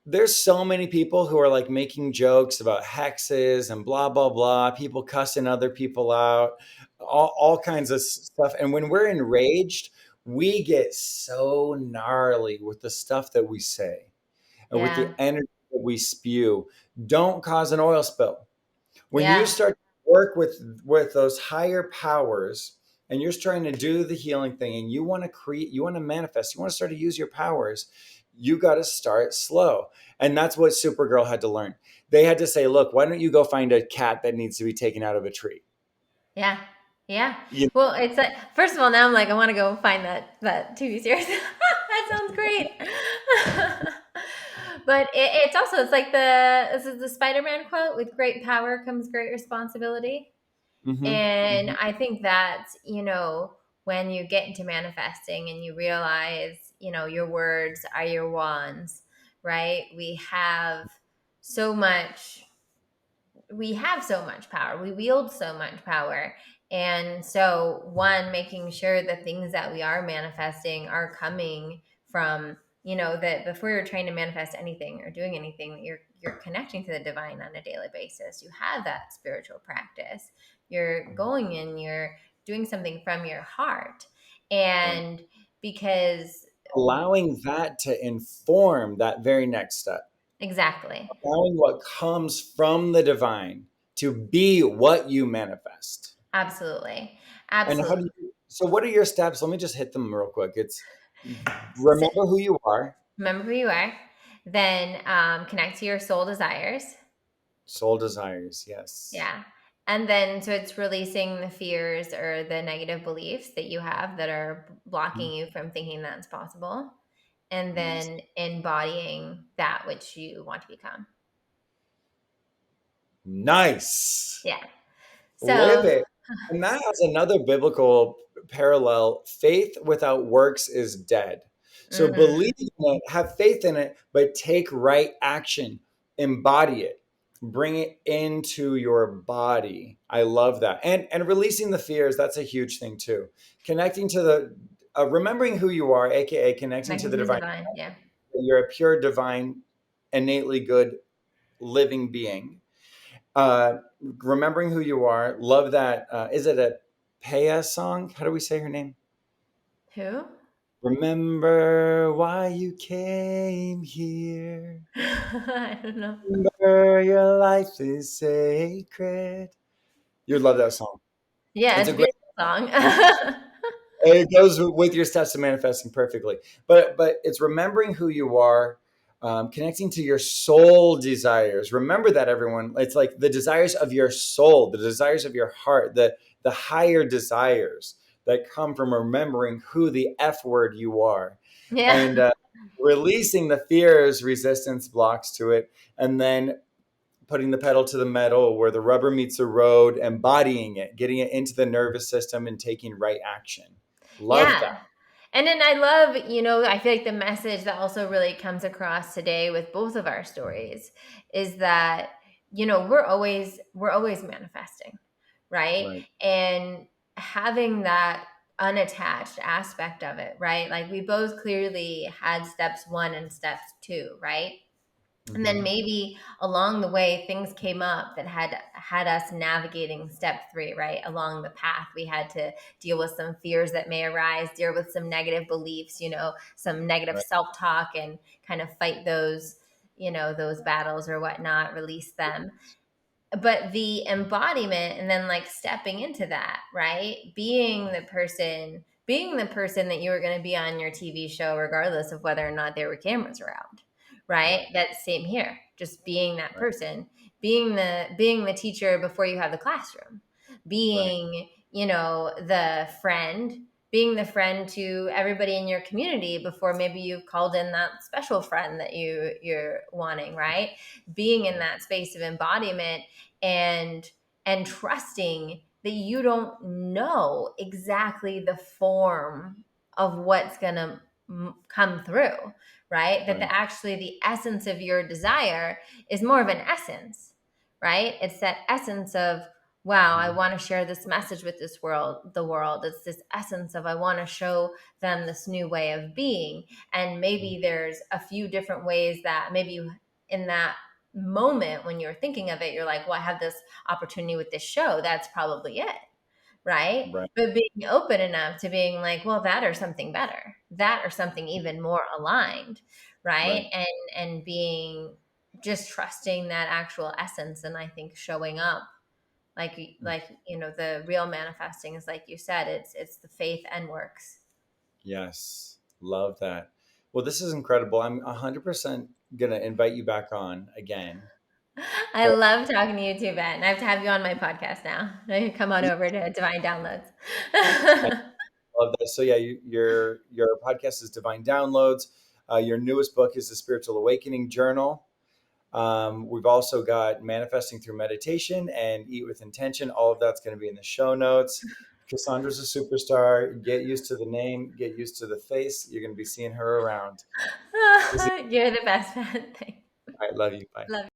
There's so many people who are like making jokes about hexes and blah, blah, blah, people cussing other people out, all kinds of stuff. And when we're enraged, we get so gnarly with the stuff that we say and with the Yeah. energy that we spew. Don't cause an oil spill. When you Yeah. start to work with those higher powers, and you're trying to do the healing thing, and you want to create, you want to manifest, you want to start to use your powers, you got to start slow. And that's what Supergirl had to learn. They had to say, look, why don't you go find a cat that needs to be taken out of a tree? Yeah. Yeah. You Well, it's like, first of all, now I'm like, I want to go find that TV series. That sounds great. But it's also, it's like this is the Spider-Man quote, with great power comes great responsibility. hmm And hmm I think that, when you get into manifesting and you realize, your words are your wands, right? So much we have so much power. We wield so much power. And so, one, making sure the things that we are manifesting are coming from, that before you're trying to manifest anything or doing anything, that you're connecting to the divine on a daily basis. You have that spiritual practice. You're going in, you're doing something from your heart. Right. And because Allowing that to inform that very next step, exactly, allowing what comes from the divine to be what you manifest. absolutely, And how do absolutely. you, so what are your steps? Let me just hit them real quick. It's So, remember who you are, remember who you are, then connect to your soul desires. soul desires. Yes. Yeah. And then, so it's releasing the fears or the negative beliefs that you have that are blocking Mhm. you from thinking that's possible. And Nice. then embodying that which you want to become. Nice. Yeah. Live So, it. And that has another biblical parallel. Faith without works is dead. So mhm. believe in it, have faith in it, but take right action, embody it, bring it into your body. I love that. And releasing the fears, that's a huge thing too. Connecting to the remembering who you are, aka connecting to Connecting the to the divine. divine. Yeah. You're a pure divine, innately good living being. Remembering who you are. Love that. Is it a Paya song? How do we say her name? Who? Remember why you came here. I don't know. Remember your life is sacred. You'd love that song. Yeah, It's it's a a great. beautiful song. It goes with your steps to manifesting perfectly. But it's remembering who you are, connecting to your soul desires. Remember that, everyone. It's like the desires of your soul, the desires of your heart, the higher desires that come from remembering who the F word you are, Yeah. and releasing the fears, resistance, blocks to it, and then putting the pedal to the metal where the rubber meets the road, embodying it, getting it into the nervous system, and taking right action. Love Yeah. that. And then I love, I feel like the message that also really comes across today with both of our stories is that, we're always manifesting, right? Right. And having that unattached aspect of it, right? Like we both clearly had steps 1 and steps 2, right? And then hmm maybe along the way things came up that had us navigating step 3, right? Along the path we had to deal with some fears that may arise, deal with some negative beliefs, some negative Right. self-talk, and kind of fight those battles or whatnot, release them. But the embodiment, and then like stepping into that, right? Being the person that you were going to be on your TV show, regardless of whether or not there were cameras around, right? Right. That's same here. Just being that Right. person, being the teacher before you have the classroom, Right. being, the friend to everybody in your community before maybe you've called in that special friend that you're wanting, right? Being in Right. that space of embodiment, and trusting that you don't know exactly the form of what's going to come through, right? That Right. actually the essence of your desire is more of an essence, right? It's that essence of, wow, I Mhm. want to share this message with the world. It's this essence of, I want to show them this new way of being. And maybe there's a few different ways that maybe you, in that moment when you're thinking of it, you're like, well, I have this opportunity with this show. That's probably it, right? Right. But being open enough to being like, well, that or something better, that or something even more aligned, right? Right. And being, just trusting that actual essence, and I think showing up like the real manifesting is, like you said, it's the faith and works. Yes. Love that. Well, this is incredible. I'm 100% going to invite you back on again. I love talking to you too, Ben. I have to have you on my podcast now. Come on over to Divine Downloads. I love that. So yeah, your podcast is Divine Downloads. Your newest book is the Spiritual Awakening Journal. We've also got Manifesting Through Meditation and Eat with Intention. All of that's going to be in the show notes. Cassandra's a superstar. Get used to the name. Get used to the face. You're going to be seeing her around. We'll see. You're the best, Ben. Thanks. I love you. Bye. Love